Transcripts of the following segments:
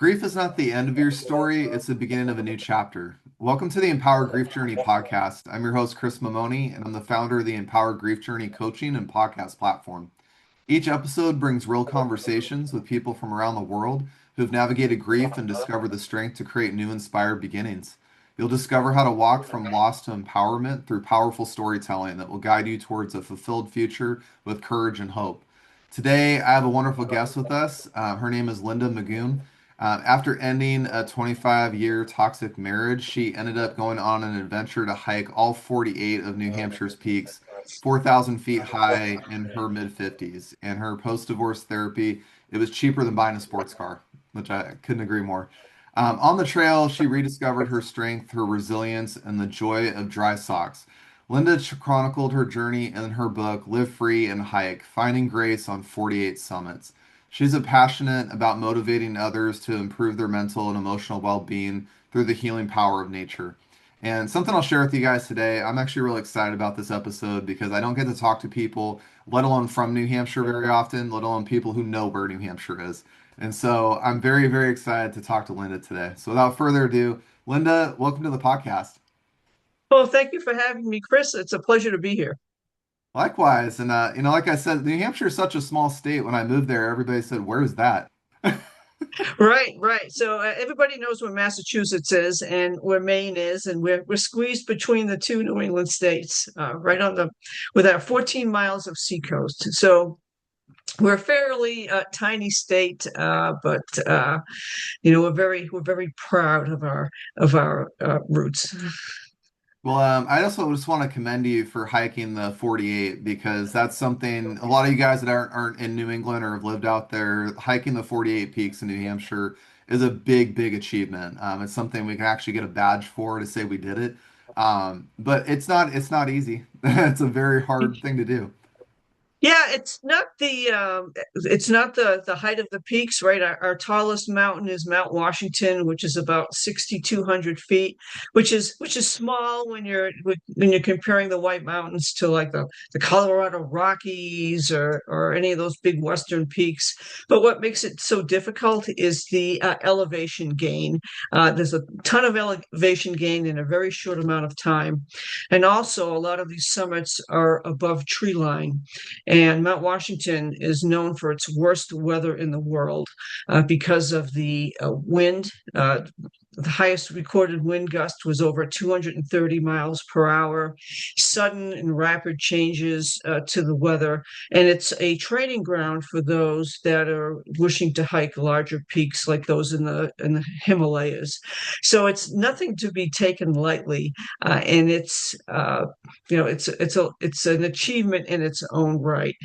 Grief is not the end of your story, it's the beginning of a new chapter. Welcome to the Empower Grief Journey podcast. I'm your host, Chris Mamone, and I'm the founder of the Empower Grief Journey coaching and podcast platform. Each episode brings real conversations with people from around the world who have navigated grief and discovered the strength to create new inspired beginnings. You'll discover how to walk from loss to empowerment through powerful storytelling that will guide you towards a fulfilled future with courage and hope. Today, I have a wonderful guest with us. Her name is Linda Magoon. After ending a 25-year toxic marriage, she ended up going on an adventure to hike all 48 of New Hampshire's peaks, 4,000 feet high in her mid 50s. And her post-divorce therapy, it was cheaper than buying a sports car, which I couldn't agree more. On the trail, she rediscovered her strength, her resilience, and the joy of dry socks. Linda chronicled her journey in her book, Live Free and Hike, Finding Grace on 48 Summits. She's passionate about motivating others to improve their mental and emotional well-being through the healing power of nature. And something I'll share with you guys today, I'm actually really excited about this episode because I don't get to talk to people, let alone from New Hampshire very often, let alone people who know where New Hampshire is. And so I'm very, very excited to talk to Linda today. So without further ado, Linda, welcome to the podcast. Well, thank you for having me, Chris. It's a pleasure to be here. Likewise, and like I said, New Hampshire is such a small state. When I moved there, everybody said, "Where's that?" Right, right. So everybody knows where Massachusetts is and where Maine is, and we're squeezed between the two New England states, right on the with our 14 miles of seacoast. So we're a fairly tiny state, but we're very proud of our roots. Well, I also just want to commend you for hiking the 48 because that's something a lot of you guys that aren't in New England or have lived out there, hiking the 48 peaks in New Hampshire is a big, big achievement. It's something we can actually get a badge for to say we did it. But it's not easy. It's a very hard thing to do. Yeah, it's not the height of the peaks, right? Our tallest mountain is Mount Washington, which is about 6,200 feet, which is small when you're comparing the White Mountains to like the Colorado Rockies or any of those big Western peaks. But what makes it so difficult is the elevation gain. There's a ton of elevation gain in a very short amount of time, and also a lot of these summits are above tree line. And Mount Washington is known for its worst weather in the world because of the wind. The highest recorded wind gust was over 230 miles per hour, sudden and rapid changes to the weather. And it's a training ground for those that are wishing to hike larger peaks like those in the Himalayas. So it's nothing to be taken lightly. And it's an achievement in its own right.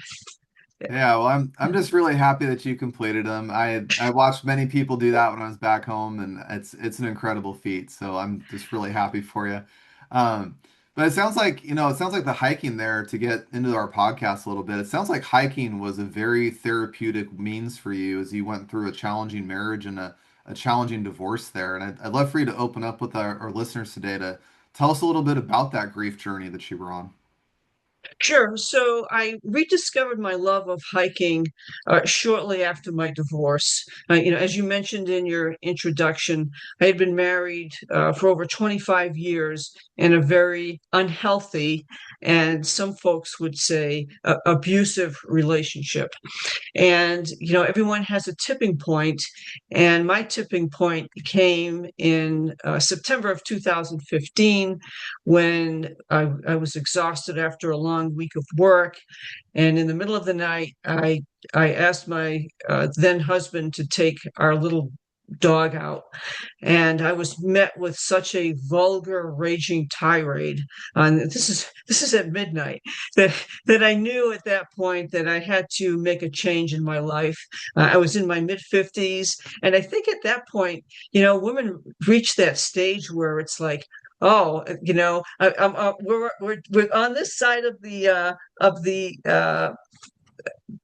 Yeah, well, I'm just really happy that you completed them. I watched many people do that when I was back home, and it's an incredible feat. So I'm just really happy for you. But it sounds like, it sounds like the hiking there to get into our podcast a little bit. It sounds like hiking was a very therapeutic means for you as you went through a challenging marriage and a challenging divorce there. And I'd love for you to open up with our listeners today to tell us a little bit about that grief journey that you were on. Sure. So I rediscovered my love of hiking shortly after my divorce. As you mentioned in your introduction, I had been married for over 25 years in a very unhealthy and some folks would say abusive relationship. And, everyone has a tipping point. And my tipping point came in September of 2015 when I was exhausted after a long week of work. And in the middle of the night, I asked my then husband to take our little dog out, and I was met with such a vulgar, raging tirade. And this is at midnight that that I knew at that point that I had to make a change in my life. I was in my mid 50s, and I think at that point, women reach that stage where it's like, oh, we're on this side of the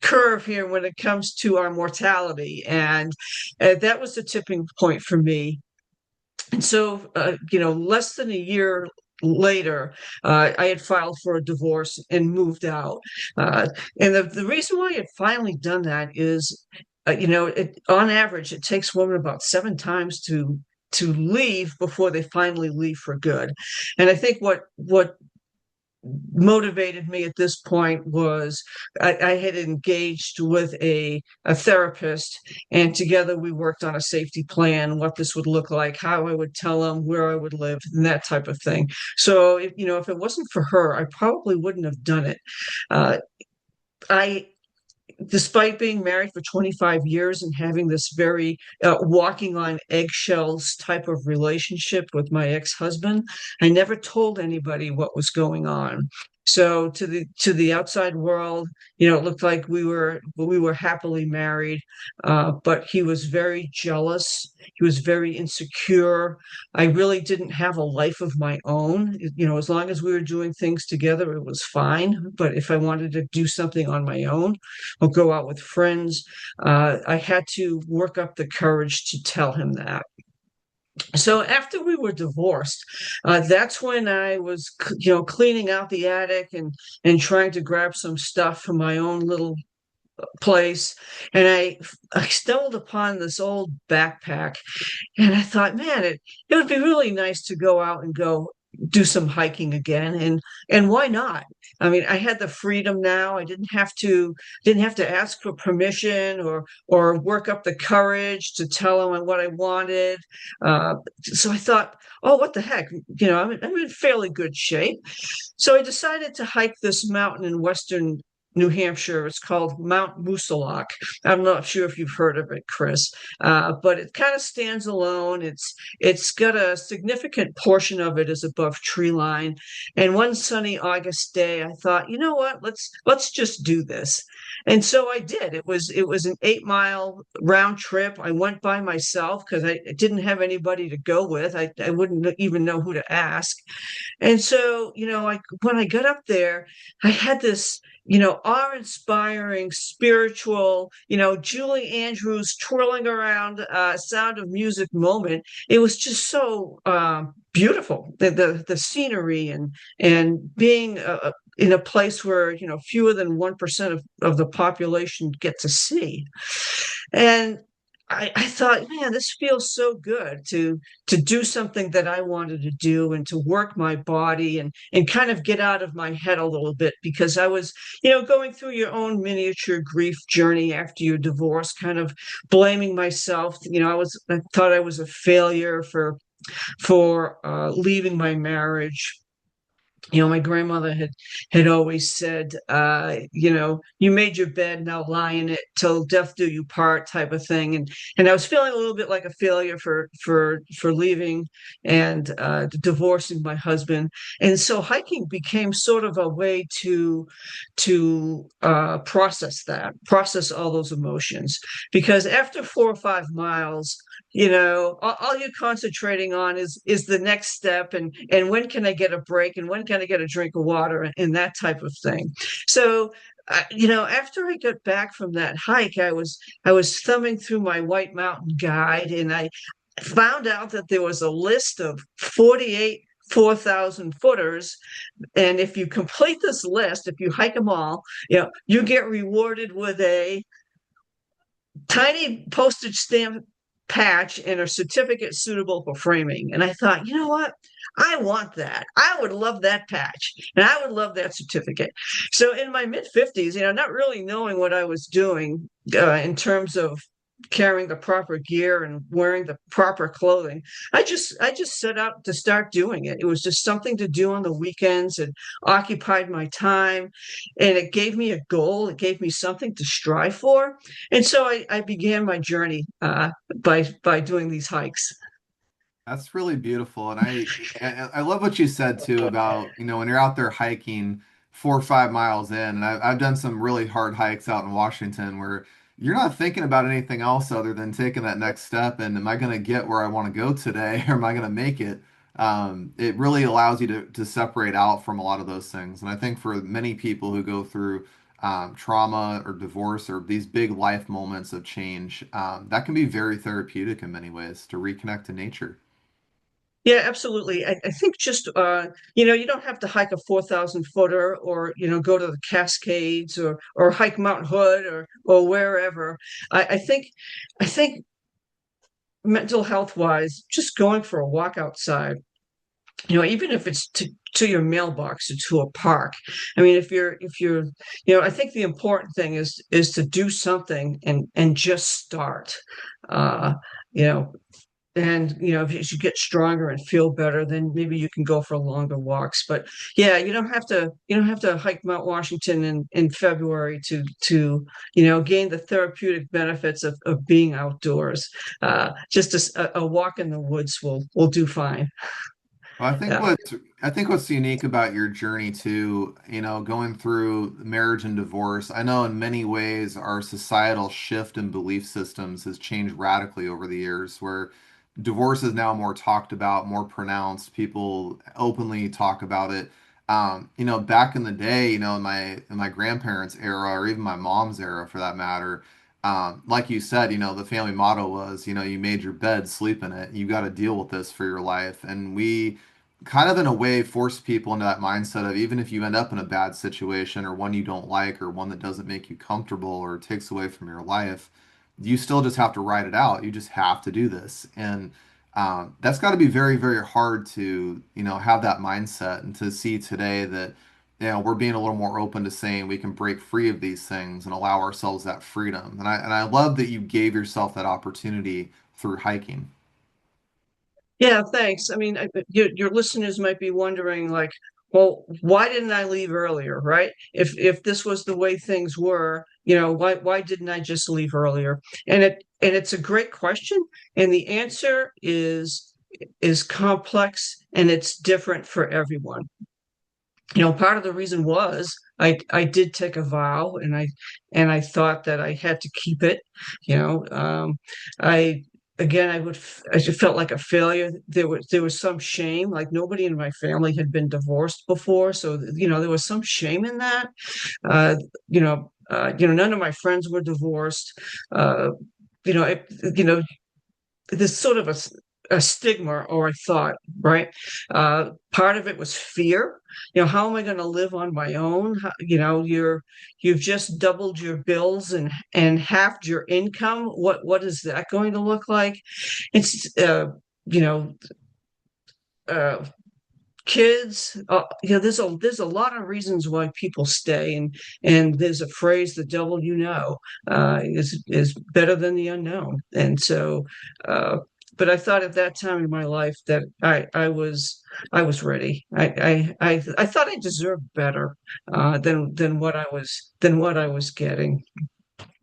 curve here when it comes to our mortality, and that was the tipping point for me. And so, less than a year later, I had filed for a divorce and moved out. And the reason why I had finally done that is on average, it takes women about 7 times to leave before they finally leave for good. And I think what motivated me at this point was I had engaged with a therapist, and together we worked on a safety plan, what this would look like, how I would tell them where I would live, and that type of thing. So, if it wasn't for her, I probably wouldn't have done it. Uh, I Despite being married for 25 years and having this very walking on eggshells type of relationship with my ex-husband, I never told anybody what was going on. So to the outside world, it looked like we were happily married, but he was very jealous. He was very insecure. I really didn't have a life of my own. As long as we were doing things together, it was fine. But if I wanted to do something on my own, or go out with friends. I had to work up the courage to tell him that. So after we were divorced, that's when I was, cleaning out the attic and trying to grab some stuff from my own little place, and I stumbled upon this old backpack, and I thought, man, it would be really nice to go out and go do some hiking again, and why not? I mean, I had the freedom now. I didn't have to ask for permission or work up the courage to tell them what I wanted. So I thought, oh, what the heck? I'm in fairly good shape. So I decided to hike this mountain in western New Hampshire. It's called Mount Moosilauke. I'm not sure if you've heard of it, Chris, but it kind of stands alone. It's got a significant portion of it is above tree line. And one sunny August day, I thought, you know what? Let's just do this. And so I did. It was an 8 mile round trip. I went by myself because I didn't have anybody to go with. I wouldn't even know who to ask. And so, when I got up there, I had this, awe-inspiring, spiritual, Julie Andrews twirling around Sound of Music moment. It was just so beautiful, the scenery and being in a place where, fewer than 1% of the population get to see. And I thought, man, this feels so good to do something that I wanted to do and to work my body and kind of get out of my head a little bit because I was, going through your own miniature grief journey after your divorce, kind of blaming myself. I thought I was a failure for leaving my marriage. My grandmother had always said, you made your bed, now lie in it till death do you part, type of thing. And I was feeling a little bit like a failure for leaving and divorcing my husband. And so hiking became sort of a way to process all those emotions. Because after 4 or 5 miles, all you're concentrating on is the next step and when can I get a break and when can I get a drink of water and that type of thing. So after I got back from that hike, I was thumbing through my White Mountain Guide, and I found out that there was a list of 48 4,000 footers. And if you complete this list, if you hike them all, you get rewarded with a tiny postage stamp patch and a certificate suitable for framing. And I thought, you know what? I want that. I would love that patch and I would love that certificate. So in my mid 50s, not really knowing what I was doing in terms of carrying the proper gear and wearing the proper clothing, I just set out to start doing it. It was just something to do on the weekends and occupied my time, and it gave me a goal. It gave me something to strive for, and so I began my journey by doing these hikes. That's really beautiful. And I love what you said too about, when you're out there hiking 4 or 5 miles in, and I've done some really hard hikes out in Washington where you're not thinking about anything else other than taking that next step and am I going to get where I want to go today or am I going to make it? It really allows you to separate out from a lot of those things. And I think for many people who go through trauma or divorce or these big life moments of change, that can be very therapeutic in many ways to reconnect to nature. Yeah, absolutely. I think just you don't have to hike a 4,000 footer or go to the Cascades or hike Mount Hood or wherever. I think mental health wise, just going for a walk outside, even if it's to your mailbox or to a park. I mean, if you're I think the important thing is to do something and just start. Uh, you know, and as you get stronger and feel better, then maybe you can go for longer walks. But yeah, you don't have to hike Mount Washington in February to gain the therapeutic benefits of being outdoors. Just a walk in the woods will do fine. Well, Yeah. I think what's unique about your journey too, going through marriage and divorce, I know in many ways our societal shift in belief systems has changed radically over the years, where divorce is now more talked about, more pronounced. People openly talk about it. Back in the day, in my grandparents' era, or even my mom's era for that matter, like you said, the family motto was, you made your bed, sleep in it. You got to deal with this for your life. And we kind of in a way force people into that mindset of even if you end up in a bad situation or one you don't like or one that doesn't make you comfortable or takes away from your life, you still just have to ride it out. You just have to do this. And that's got to be very, very hard to, have that mindset and to see today that, we're being a little more open to saying we can break free of these things and allow ourselves that freedom. And I love that you gave yourself that opportunity through hiking. Yeah, thanks. I mean, your listeners might be wondering, like, well, why didn't I leave earlier, right? If this was the way things were, why didn't I just leave earlier? And it's a great question, and the answer is complex and it's different for everyone. Part of the reason was I did take a vow, and I thought that I had to keep it. You know, I again I just felt like a failure. There was some shame, like nobody in my family had been divorced before, so there was some shame in that. Uh, none of my friends were divorced. Uh, you know, it, you know, there's sort of a stigma or a thought, right? Part of it was fear. How am I going to live on my own? You've just doubled your bills and halved your income. What is that going to look like? It's you know uh, kids. There's a lot of reasons why people stay, and there's a phrase, the devil is better than the unknown. And so but I thought at that time in my life that I was ready. I thought I deserved better than what I was getting.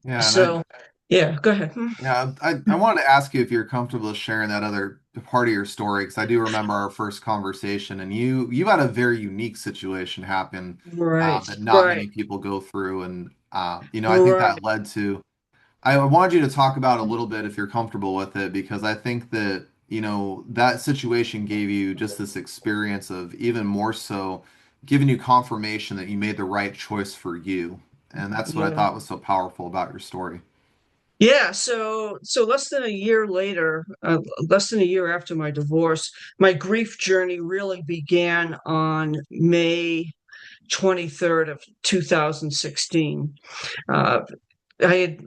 Yeah, and So yeah, go ahead. I wanted to ask you if you're comfortable sharing that other part of your story because I do remember our first conversation, and you had a very unique situation happen Right, that not right, many people go through, and I think right. that led to. I wanted you to talk about a little bit if you're comfortable with it because I think that that situation gave you just this experience of even more so giving you confirmation that you made the right choice for you, and that's what I Yeah. thought was so powerful about your story. Yeah, so less than a year after my divorce, my grief journey really began on May 23rd of 2016. Uh,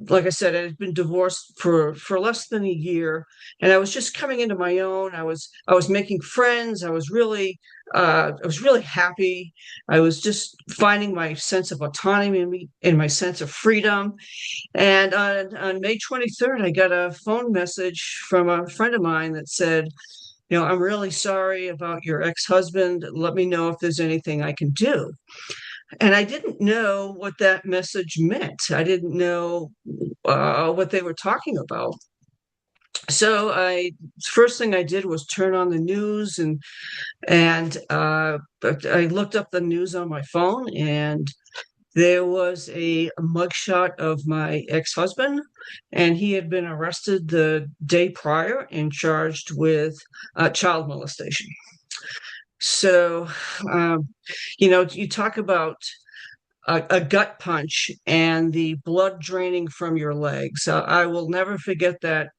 like I said, I had been divorced for less than a year, and I was just coming into my own. I was making friends. I was really happy. I was just finding my sense of autonomy and my sense of freedom. And on May 23rd, I got a phone message from a friend of mine that said, I'm really sorry about your ex-husband. Let me know if there's anything I can do. And I didn't know what that message meant. I didn't know what they were talking about. So first thing I did was turn on the news, and I looked up the news on my phone, and there was a mugshot of my ex-husband, and he had been arrested the day prior and charged with child molestation. So, um, you talk about a gut punch and the blood draining from your legs. I will never forget that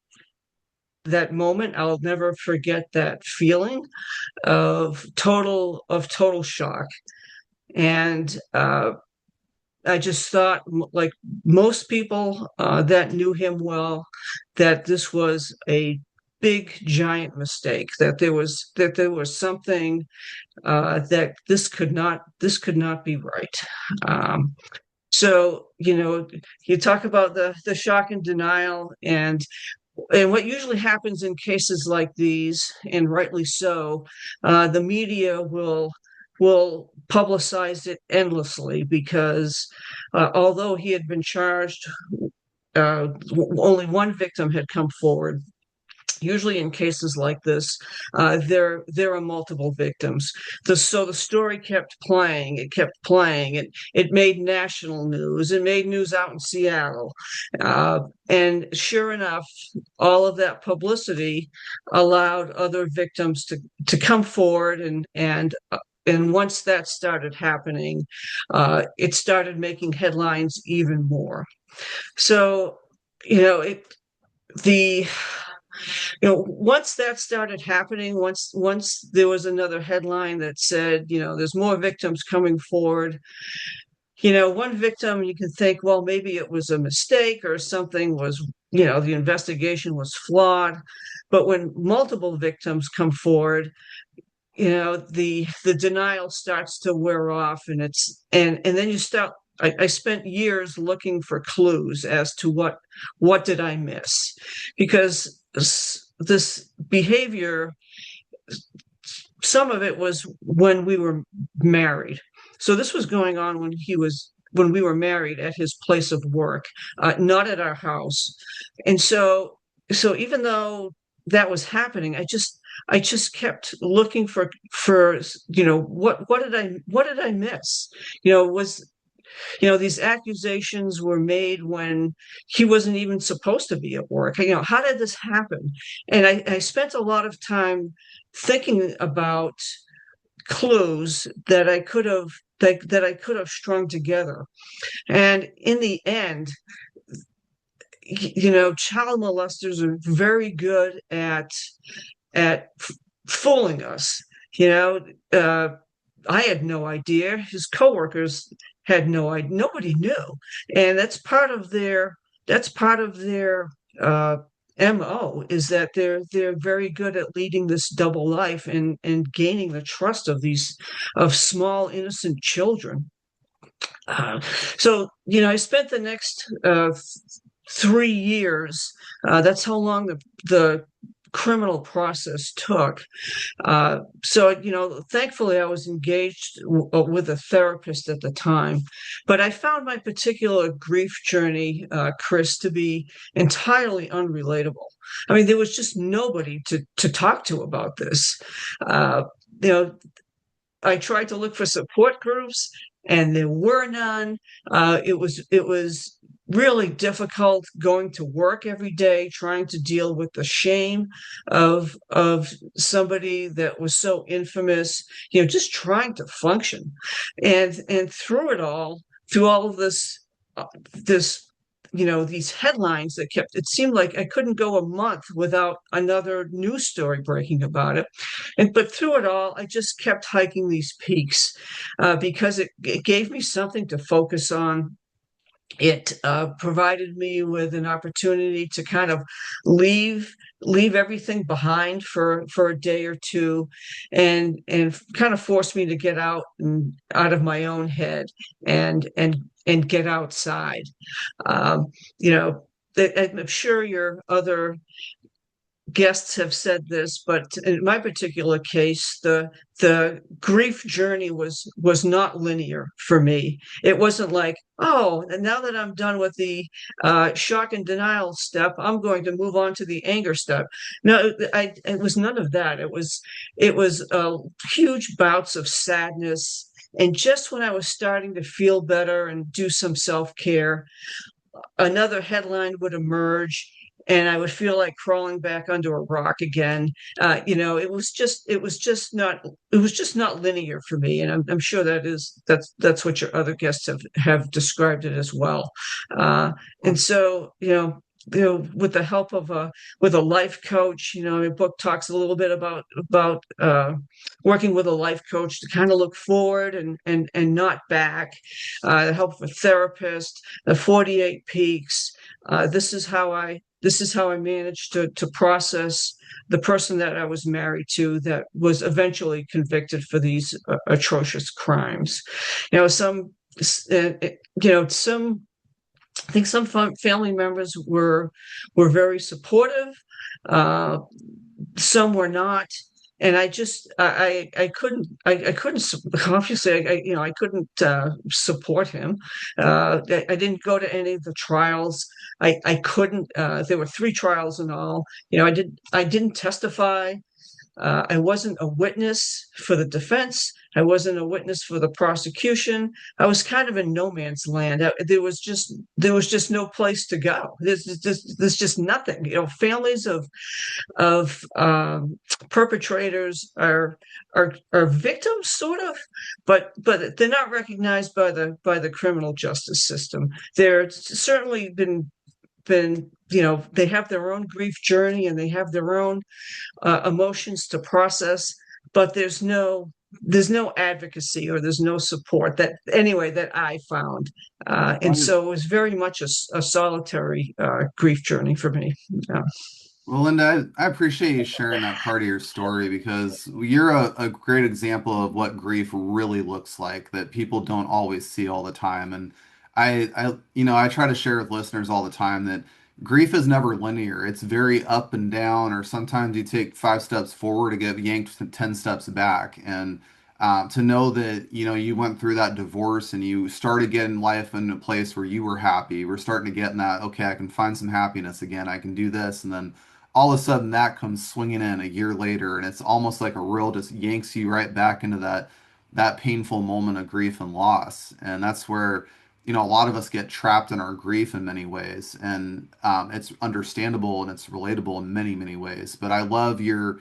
that moment. I'll never forget that feeling of total shock. And I just thought, like most people that knew him well, that this was a big, giant mistake. That there was something that this could not be right. Um, so, you talk about the shock and denial, and what usually happens in cases like these, and rightly so, the media will publicize it endlessly because although he had been charged, only one victim had come forward. Usually in cases like this, there are multiple victims. So the story kept playing. It kept playing. It made national news. It made news out in Seattle, and sure enough, all of that publicity allowed other victims to come forward, and once that started happening, it started making headlines even more. So, you know, it the once that started happening, once there was another headline that said, there's more victims coming forward. One victim, you can think, well, maybe it was a mistake or something was, the investigation was flawed. But when multiple victims come forward, the denial starts to wear off, and then you start. I spent years looking for clues as to what did I miss, because this behavior, some of it was when we were married. So this was going on when we were married at his place of work, not at our house. And so even though that was happening, I just kept looking for what did I miss? Was these accusations were made when he wasn't even supposed to be at work. How did this happen? And I spent a lot of time thinking about clues that I could have strung together. And in the end, child molesters are very good at fooling us. You know, uh, I had no idea. His coworkers had no idea. Nobody knew, and that's part of their uh, MO, is that they're very good at leading this double life and gaining the trust of small innocent children. Uh, so I spent the next 3 years. That's how long the criminal process took. So, thankfully, I was engaged with a therapist at the time, but I found my particular grief journey, Chris, to be entirely unrelatable. I mean, there was just nobody to talk to about this. Uh, you know, I tried to look for support groups, and there were none. It was really difficult going to work every day, trying to deal with the shame of somebody that was so infamous. Just trying to function, and through all of this, these headlines that kept. It seemed like I couldn't go a month without another news story breaking about it. But through it all, I just kept hiking these peaks, because it gave me something to focus on. It provided me with an opportunity to kind of leave leave everything behind for a day or two, and kind of forced me to get out of my own head, and get outside. Um, you know, I'm sure your other guests have said this, but in my particular case, the grief journey was not linear for me. It wasn't like, oh, and now that I'm done with the shock and denial step, I'm going to move on to the anger step. No, it was none of that. It was huge bouts of sadness. And just when I was starting to feel better and do some self-care, another headline would emerge, and I would feel like crawling back under a rock again. It was just not linear for me, and I'm sure that's what your other guests have described it as well. And so, with the help of a life coach. The book talks a little bit about working with a life coach to kind of look forward and not back. The help of a therapist, the 48 peaks. This is how I managed to process the person that I was married to that was eventually convicted for these atrocious crimes. Some some I think some family members were very supportive. Uh, some were not, and I couldn't obviously I couldn't support him. I didn't go to any of the trials. I couldn't. There were three trials in all. I didn't testify. I wasn't a witness for the defense. I wasn't a witness for the prosecution. I was kind of in no man's land. There was just no place to go. There's just nothing. Families of perpetrators are victims, sort of, but they're not recognized by the criminal justice system. They're certainly been they have their own grief journey and they have their own emotions to process, but there's no advocacy or there's no support that I found, and Well, so it was very much a solitary grief journey for me. Yeah. Well, Linda, I appreciate you sharing that part of your story because you're a great example of what grief really looks like that people don't always see all the time. And I try to share with listeners all the time that grief is never linear. It's very up and down, or sometimes you take 5 steps forward to get yanked to 10 steps back. And to know that, you went through that divorce and you started getting life in a place where you were happy. You were starting to get in that, okay, I can find some happiness again. I can do this. And then all of a sudden that comes swinging in a year later, and it's almost like a real just yanks you right back into that painful moment of grief and loss. And that's where a lot of us get trapped in our grief in many ways, and it's understandable and it's relatable in many many ways. But I love your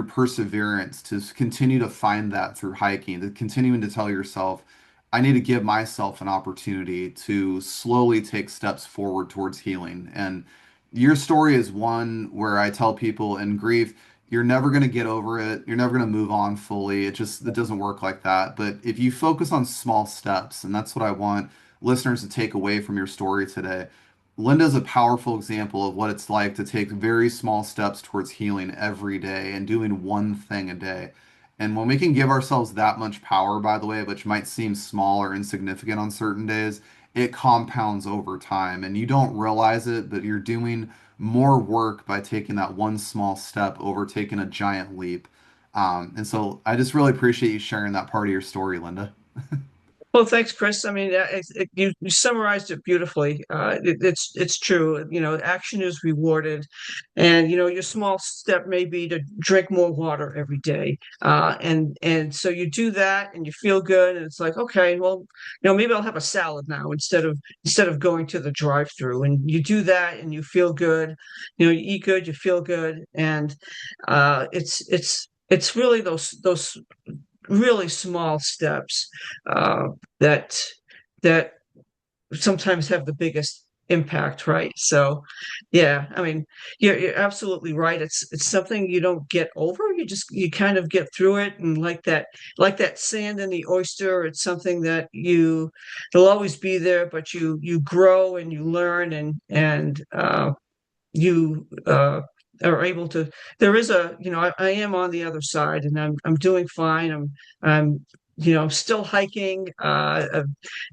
perseverance to continue to find that through hiking, to continuing to tell yourself, I need to give myself an opportunity to slowly take steps forward towards healing. And your story is one where I tell people in grief, you're never going to get over it. You're never going to move on fully. It doesn't work like that. But if you focus on small steps, and that's what I want listeners to take away from your story today, Linda's a powerful example of what it's like to take very small steps towards healing every day and doing one thing a day. And when we can give ourselves that much power, by the way, which might seem small or insignificant on certain days, it compounds over time. And you don't realize it, but you're doing more work by taking that one small step over taking a giant leap. And so I just really appreciate you sharing that part of your story, Linda. Well, thanks, Chris. I mean, you summarized it beautifully. It's true. Action is rewarded, and your small step may be to drink more water every day, and so you do that, and you feel good, and it's like, okay, well, maybe I'll have a salad now instead of going to the drive-through, and you do that, and you feel good. You eat good, you feel good, and it's really those really small steps uh, that that sometimes have the biggest impact, right? So, yeah, I mean, you're absolutely right. It's something you don't get over. You kind of get through it, and like that sand in the oyster, it's something that it'll always be there, but you grow and you learn and you are able to. There is I am on the other side, and I'm doing fine. I'm still hiking. I'm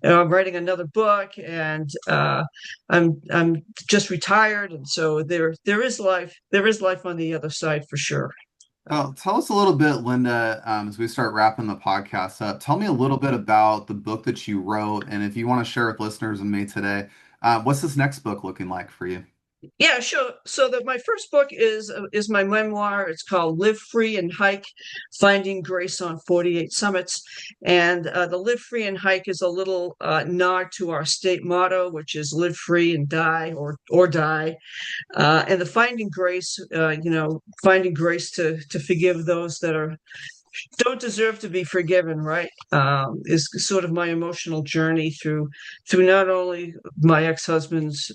writing another book, and I'm just retired, and so there is life. There is life on the other side for sure. Well, tell us a little bit, Linda, as we start wrapping the podcast up. Tell me a little bit about the book that you wrote, and if you want to share with listeners and me today, what's this next book looking like for you? Yeah, sure. So that my first book is my memoir. It's called "Live Free and Hike: Finding Grace on 48 Summits," and the "Live Free and Hike" is a little nod to our state motto, which is "Live free and die or die." And the finding grace, finding grace to forgive those that don't deserve to be forgiven, right? Is sort of my emotional journey through not only my ex-husband's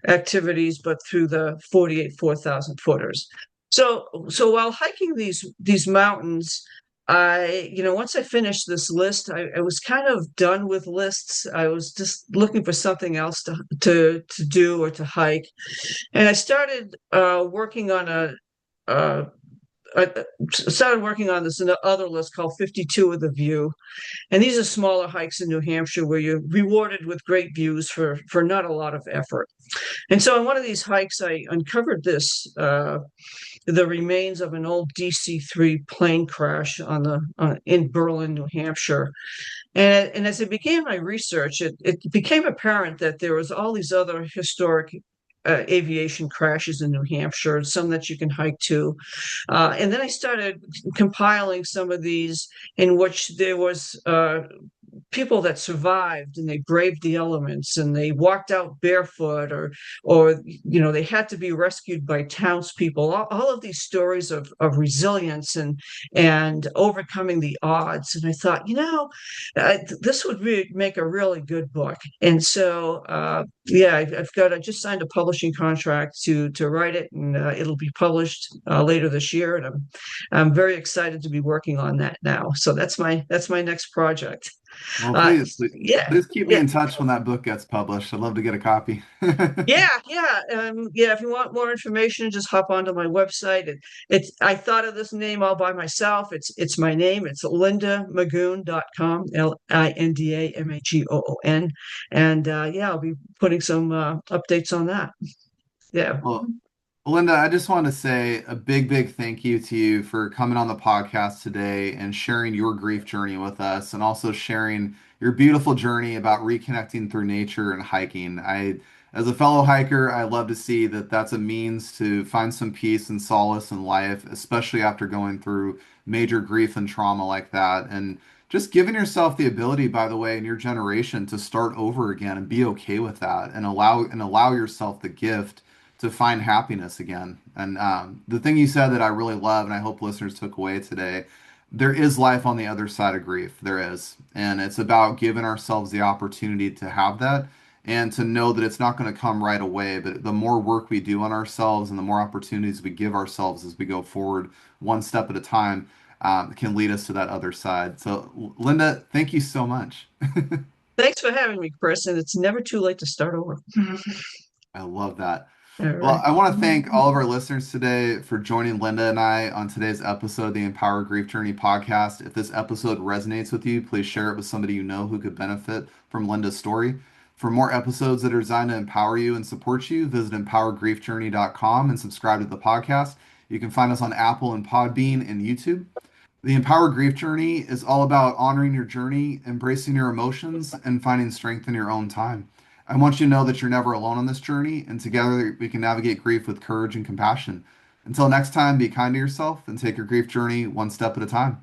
activities, but through the 48 4,000 footers. So while hiking these mountains, once I finished this list, I was kind of done with lists. I was just looking for something else to do or to hike, and I started working on uh, I started working on this other list called 52 of the View. And these are smaller hikes in New Hampshire where you're rewarded with great views for not a lot of effort. And so on one of these hikes, I uncovered the remains of an old DC-3 plane crash in Berlin, New Hampshire. And as I began my research, it became apparent that there was all these other historic aviation crashes in New Hampshire, some that you can hike to. And then I started compiling some of these in which there was people that survived and they braved the elements and they walked out barefoot or they had to be rescued by townspeople. All of these stories of resilience and overcoming the odds. And I thought, this would make a really good book. And so yeah, I just signed a publishing contract to write it, and it'll be published later this year. And I'm very excited to be working on that now. So that's my next project. Well, please, Yeah, please keep me yeah, in touch when that book gets published. I'd love to get a copy. yeah. If you want more information, just hop onto my website. I thought of this name all by myself. It's my name. It's lindamagoon.com, LINDAMAGOON, and yeah, I'll be putting some updates on that. Yeah. Well, Linda, I just want to say a big, big thank you to you for coming on the podcast today and sharing your grief journey with us, and also sharing your beautiful journey about reconnecting through nature and hiking. As a fellow hiker, I love to see that that's a means to find some peace and solace in life, especially after going through major grief and trauma like that. And just giving yourself the ability, by the way, in your generation to start over again and be okay with that and allow yourself the gift to find happiness again. And the thing you said that I really love, and I hope listeners took away today, there is life on the other side of grief. There is. And it's about giving ourselves the opportunity to have that and to know that it's not going to come right away. But the more work we do on ourselves and the more opportunities we give ourselves as we go forward, one step at a time, can lead us to that other side. So, Linda, thank you so much. Thanks for having me, Chris. And it's never too late to start over. I love that. All Well, right. I want to thank all of our listeners today for joining Linda and I on today's episode of the Empower Grief Journey podcast. If this episode resonates with you, please share it with somebody you know who could benefit from Linda's story. For more episodes that are designed to empower you and support you, visit empowergriefjourney.com and subscribe to the podcast. You can find us on Apple and Podbean and YouTube. The Empower Grief Journey is all about honoring your journey, embracing your emotions, and finding strength in your own time. I want you to know that you're never alone on this journey, and together we can navigate grief with courage and compassion. Until next time, be kind to yourself and take your grief journey one step at a time.